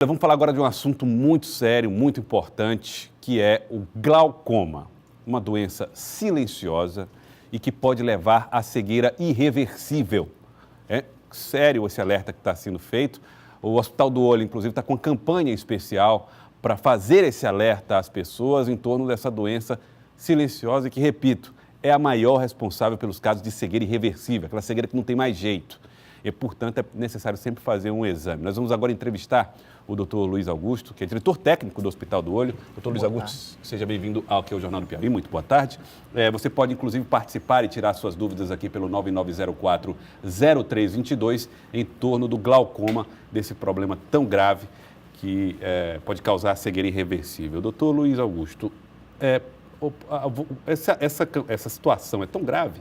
Nós vamos falar agora de um assunto muito sério, muito importante, que é o glaucoma, uma doença silenciosa e que pode levar à cegueira irreversível. É sério esse alerta que está sendo feito. O Hospital do Olho, inclusive, está com campanha especial para fazer esse alerta às pessoas em torno dessa doença silenciosa e que, repito, é a maior responsável pelos casos de cegueira irreversível, aquela cegueira que não tem mais jeito. E, portanto, é necessário sempre fazer um exame. Nós vamos agora entrevistar o Dr. Luiz Augusto, que é diretor técnico do Hospital do Olho. Dr. Luiz Augusto, seja bem-vindo aqui ao Jornal do Piauí. Muito boa tarde. Você pode, inclusive, participar e tirar suas dúvidas aqui pelo 9904-0322 em torno do glaucoma, desse problema tão grave que pode causar cegueira irreversível. Dr. Luiz Augusto, essa situação é tão grave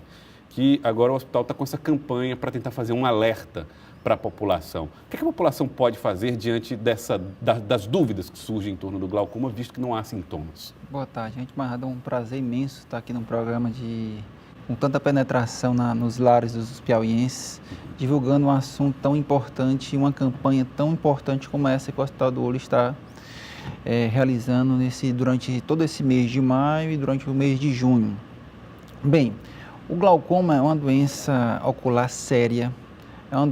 que agora o hospital está com essa campanha para tentar fazer um alerta para a população. O que a população pode fazer diante das dúvidas que surgem em torno do glaucoma, visto que não há sintomas? Boa tarde, gente. Mas é um prazer imenso estar aqui num programa com tanta penetração nos lares dos piauienses, divulgando um assunto tão importante, uma campanha tão importante como essa que o Hospital do Olho está realizando durante todo esse mês de maio e durante o mês de junho. Bem, o glaucoma é uma doença ocular séria,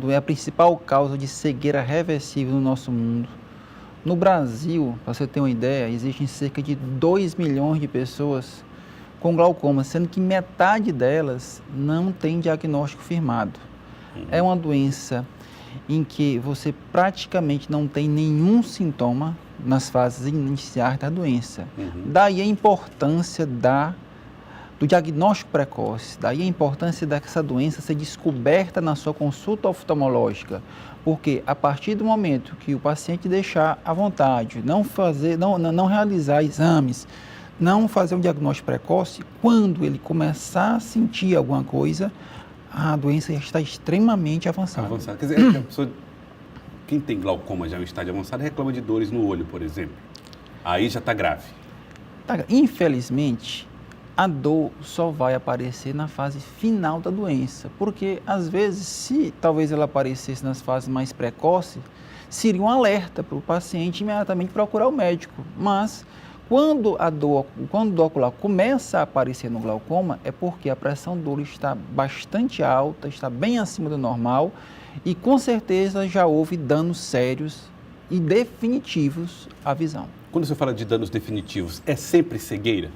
é a principal causa de cegueira reversível no nosso mundo. No Brasil, para você ter uma ideia, existem cerca de 2 milhões de pessoas com glaucoma, sendo que metade delas não tem diagnóstico firmado. É uma doença em que você praticamente não tem nenhum sintoma nas fases iniciais da doença. Daí a importância do diagnóstico precoce, daí a importância dessa doença ser descoberta na sua consulta oftalmológica, porque a partir do momento que o paciente deixar à vontade, não realizar exames, não fazer um diagnóstico precoce, quando ele começar a sentir alguma coisa, a doença já está extremamente avançada. Quer dizer, quem tem glaucoma já em um estágio avançado reclama de dores no olho, por exemplo. Aí já está grave. Infelizmente, a dor só vai aparecer na fase final da doença, porque às vezes, se talvez ela aparecesse nas fases mais precoces, seria um alerta para o paciente imediatamente procurar o médico. Mas quando a dor ocular começa a aparecer no glaucoma, é porque a pressão do olho está bastante alta, está bem acima do normal e com certeza já houve danos sérios e definitivos à visão. Quando você fala de danos definitivos, é sempre cegueira?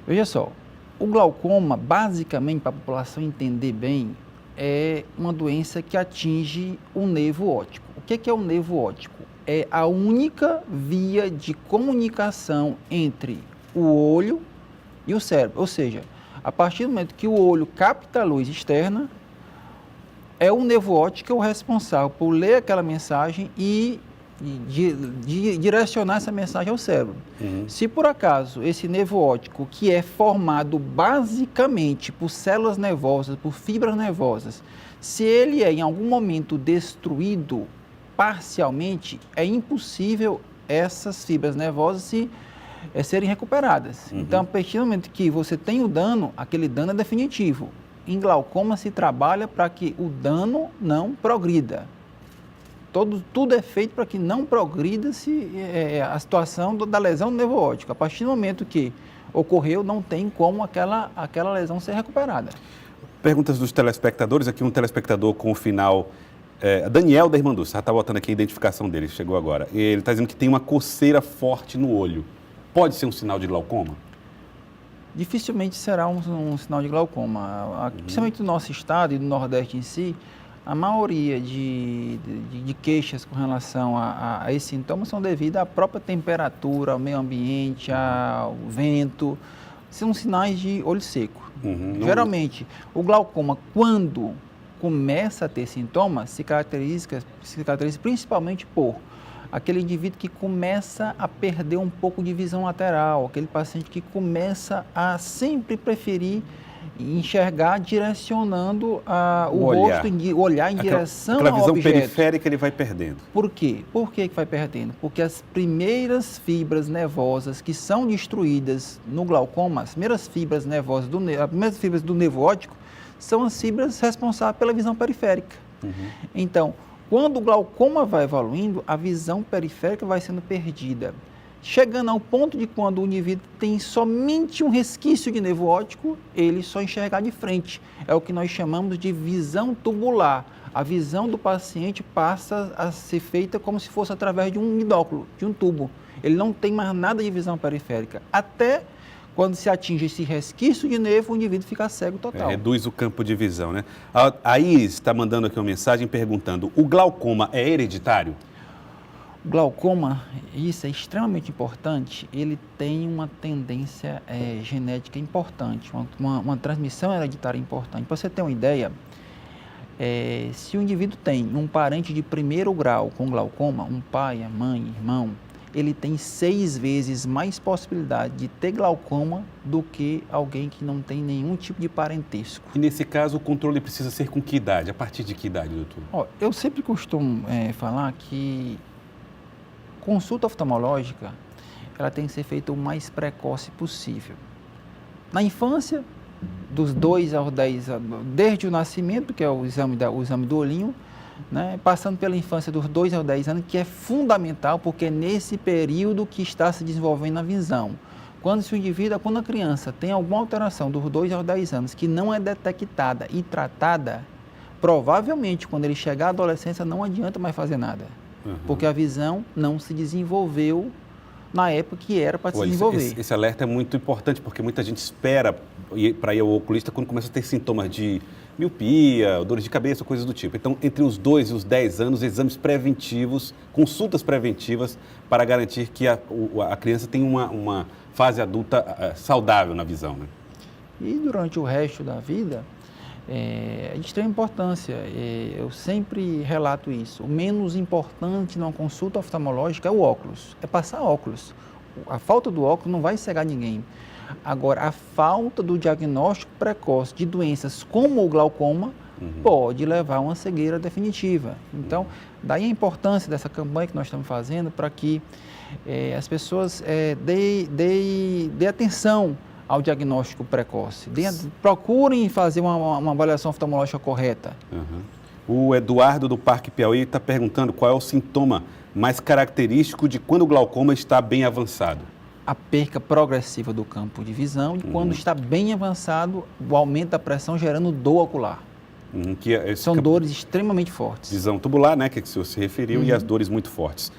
Veja só, o glaucoma, basicamente, para a população entender bem, é uma doença que atinge o nervo óptico. O que é o nervo óptico? É a única via de comunicação entre o olho e o cérebro. Ou seja, a partir do momento que o olho capta a luz externa, é o nervo óptico o responsável por ler aquela mensagem e direcionar essa mensagem ao cérebro. Se por acaso esse nervo óptico, que é formado basicamente por células nervosas, por fibras nervosas, se ele é em algum momento destruído parcialmente, é impossível essas fibras nervosas serem recuperadas. Então, a partir do momento que você tem o dano, aquele dano é definitivo. Em glaucoma se trabalha para que o dano não progrida. Tudo é feito para que não progrida a situação da lesão do nervo óptico. A partir do momento que ocorreu, não tem como aquela lesão ser recuperada. Perguntas dos telespectadores. Aqui um telespectador com o final... Daniel da Irmandúcia, já está botando aqui a identificação dele, chegou agora. Ele está dizendo que tem uma coceira forte no olho. Pode ser um sinal de glaucoma? Dificilmente será um sinal de glaucoma. Principalmente no nosso estado e no Nordeste em si, a maioria de queixas com relação a esses sintomas são devidas à própria temperatura, ao meio ambiente, ao vento. São sinais de olho seco. Geralmente, o glaucoma, quando começa a ter sintomas, se caracteriza principalmente por aquele indivíduo que começa a perder um pouco de visão lateral, aquele paciente que começa a sempre preferir enxergar direcionando o rosto, o olhar em direção ao objeto. Aquela visão periférica ele vai perdendo. Por quê? Por que vai perdendo? Porque as primeiras fibras nervosas que são destruídas no glaucoma, as primeiras fibras nervosas do nervo óptico, são as fibras responsáveis pela visão periférica. Então, Quando o glaucoma vai evoluindo, a visão periférica vai sendo perdida, chegando ao ponto de quando o indivíduo tem somente um resquício de nervo óptico, ele só enxergar de frente. É o que nós chamamos de visão tubular. A visão do paciente passa a ser feita como se fosse através de um binóculo, de um tubo. Ele não tem mais nada de visão periférica. Até quando se atinge esse resquício de nervo, o indivíduo fica cego total. Reduz o campo de visão, né? A Iris está mandando aqui uma mensagem perguntando, o glaucoma é hereditário? O glaucoma, isso é extremamente importante, ele tem uma tendência genética importante, uma transmissão hereditária importante. Para você ter uma ideia, se o indivíduo tem um parente de primeiro grau com glaucoma, um pai, a mãe, irmão, ele tem 6 vezes mais possibilidade de ter glaucoma do que alguém que não tem nenhum tipo de parentesco. E nesse caso, o controle precisa ser com que idade? A partir de que idade, doutor? Eu sempre costumo falar que consulta oftalmológica, ela tem que ser feita o mais precoce possível. Na infância, dos 2 aos 10 anos, desde o nascimento, que é o exame do olhinho, né, passando pela infância dos 2 aos 10 anos, que é fundamental, porque é nesse período que está se desenvolvendo a visão. Quando a criança tem alguma alteração dos 2 aos 10 anos que não é detectada e tratada, provavelmente quando ele chegar à adolescência não adianta mais fazer nada. Porque a visão não se desenvolveu na época que era para se desenvolver. Esse alerta é muito importante, porque muita gente espera para ir ao oculista quando começa a ter sintomas de miopia, dores de cabeça, coisas do tipo. Então, entre os 2 e os 10 anos, exames preventivos, consultas preventivas para garantir que a criança tem uma fase adulta saudável na visão, né? E durante o resto da vida, é de extrema importância, eu sempre relato isso, o menos importante numa consulta oftalmológica é o óculos, é passar óculos. A falta do óculos não vai cegar ninguém. Agora, a falta do diagnóstico precoce de doenças como o glaucoma pode levar a uma cegueira definitiva. Então, daí a importância dessa campanha que nós estamos fazendo para que as pessoas dê atenção ao diagnóstico precoce. Procurem fazer uma avaliação oftalmológica correta. O Eduardo do Parque Piauí está perguntando qual é o sintoma mais característico de quando o glaucoma está bem avançado. A perca progressiva do campo de visão e quando está bem avançado, o aumento da pressão gerando dor ocular. São dores extremamente fortes. Visão tubular, né, que o senhor se referiu, e as dores muito fortes.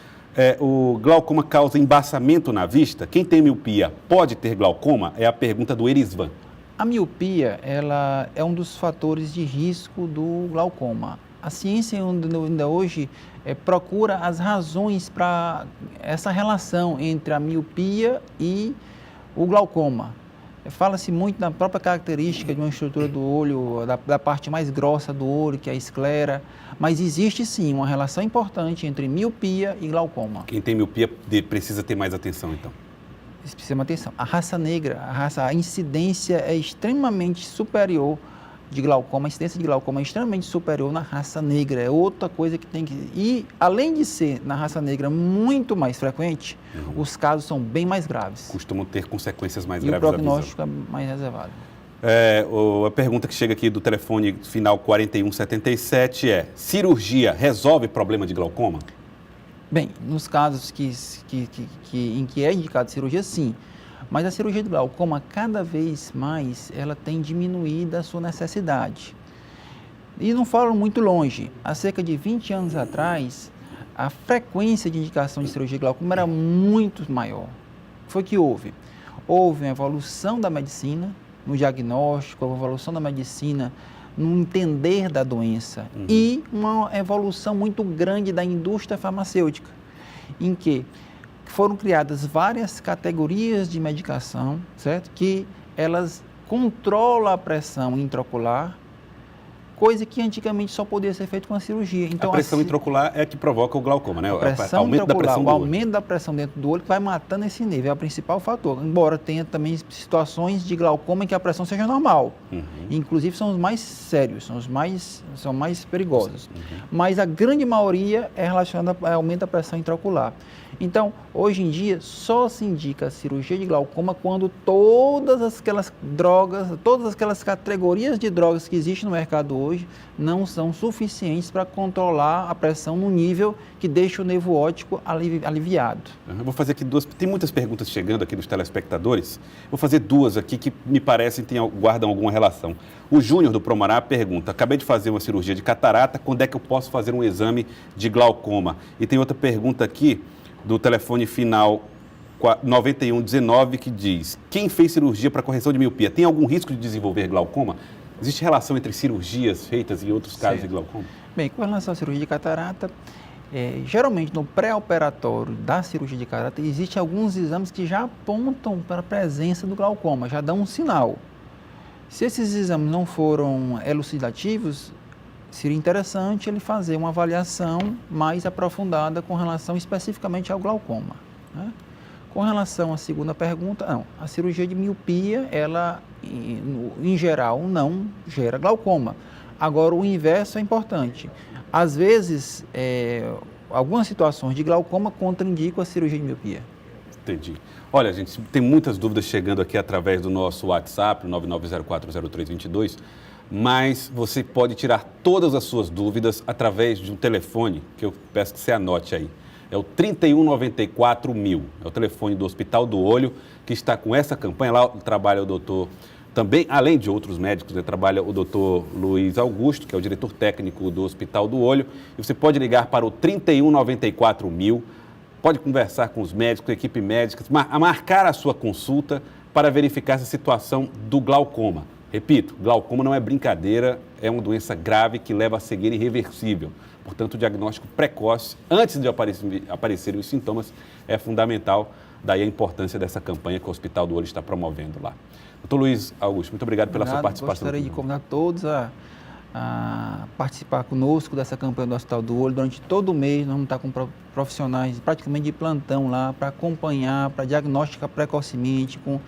O glaucoma causa embaçamento na vista? Quem tem miopia pode ter glaucoma? É a pergunta do Erisvan. A miopia, ela é um dos fatores de risco do glaucoma. A ciência ainda hoje procura as razões para essa relação entre a miopia e o glaucoma. Fala-se muito da própria característica de uma estrutura do olho, da parte mais grossa do olho, que é a esclera, mas existe sim uma relação importante entre miopia e glaucoma. Quem tem miopia precisa ter mais atenção, então? Precisa ter mais atenção. A raça negra, a incidência é extremamente superior de glaucoma, a incidência de glaucoma é extremamente superior na raça negra, é outra coisa que tem que... E, além de ser na raça negra muito mais frequente, os casos são bem mais graves. Costumam ter consequências mais graves. E o prognóstico é mais reservado. A pergunta que chega aqui do telefone final 4177 é: cirurgia resolve problema de glaucoma? Bem, nos casos em que é indicado cirurgia, sim. Mas a cirurgia de glaucoma, cada vez mais, ela tem diminuído a sua necessidade. E não falo muito longe. Há cerca de 20 anos atrás, a frequência de indicação de cirurgia de glaucoma era muito maior. O que foi que houve? Houve uma evolução da medicina no diagnóstico, uma evolução da medicina no entender da doença e uma evolução muito grande da indústria farmacêutica, em que foram criadas várias categorias de medicação, certo? Que elas controlam a pressão intraocular, coisa que antigamente só podia ser feito com a cirurgia. Então, a pressão intraocular é que provoca o glaucoma, né? Aumento da pressão dentro do olho que vai matando esse nível, é o principal fator. Embora tenha também situações de glaucoma em que a pressão seja normal. Inclusive são os mais sérios, são mais perigosos. Mas a grande maioria é relacionada ao aumento da pressão intraocular. Então, hoje em dia, só se indica a cirurgia de glaucoma quando todas aquelas drogas, todas aquelas categorias de drogas que existem no mercado hoje, hoje não são suficientes para controlar a pressão no nível que deixa o nervo óptico aliviado. Eu vou fazer aqui duas, tem muitas perguntas chegando aqui dos telespectadores, vou fazer duas aqui que me parecem guardam alguma relação. O Júnior do Promará pergunta, acabei de fazer uma cirurgia de catarata, quando é que eu posso fazer um exame de glaucoma? E tem outra pergunta aqui do telefone final 9119 que diz, quem fez cirurgia para correção de miopia tem algum risco de desenvolver glaucoma? Existe relação entre cirurgias feitas e outros casos de glaucoma? Bem, com relação à cirurgia de catarata, geralmente no pré-operatório da cirurgia de catarata, existem alguns exames que já apontam para a presença do glaucoma, já dão um sinal. Se esses exames não foram elucidativos, seria interessante ele fazer uma avaliação mais aprofundada com relação especificamente ao glaucoma, né? Com relação à segunda pergunta, não, a cirurgia de miopia, ela, em geral, não gera glaucoma. Agora, o inverso é importante. Às vezes, algumas situações de glaucoma contraindicam a cirurgia de miopia. Entendi. Olha, gente, tem muitas dúvidas chegando aqui através do nosso WhatsApp, 99040322, mas você pode tirar todas as suas dúvidas através de um telefone, que eu peço que você anote aí. É o 3194.000, é o telefone do Hospital do Olho, que está com essa campanha. Lá trabalha o doutor, também, além de outros médicos, trabalha o doutor Luiz Augusto, que é o diretor técnico do Hospital do Olho. E você pode ligar para o 3194.000, pode conversar com os médicos, a equipe médica, marcar a sua consulta para verificar essa situação do glaucoma. Repito, glaucoma não é brincadeira, é uma doença grave que leva a cegueira irreversível. Portanto, o diagnóstico precoce, antes de aparecerem os sintomas, é fundamental. Daí a importância dessa campanha que o Hospital do Olho está promovendo lá. Doutor Luiz Augusto, muito obrigado pela sua participação. Gostaria de convidar todos a participar conosco dessa campanha do Hospital do Olho. Durante todo o mês, nós vamos estar com profissionais praticamente de plantão lá para acompanhar, para diagnosticar precocemente, com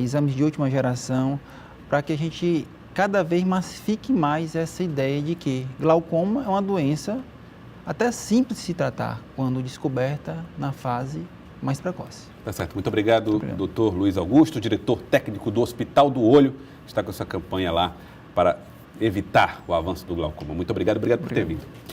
exames de última geração, para que a gente cada vez massifique mais essa ideia de que glaucoma é uma doença até simples de se tratar, quando descoberta na fase mais precoce. Tá certo. Muito obrigado, doutor Luiz Augusto, diretor técnico do Hospital do Olho, que está com essa campanha lá para evitar o avanço do glaucoma. Muito obrigado por ter vindo.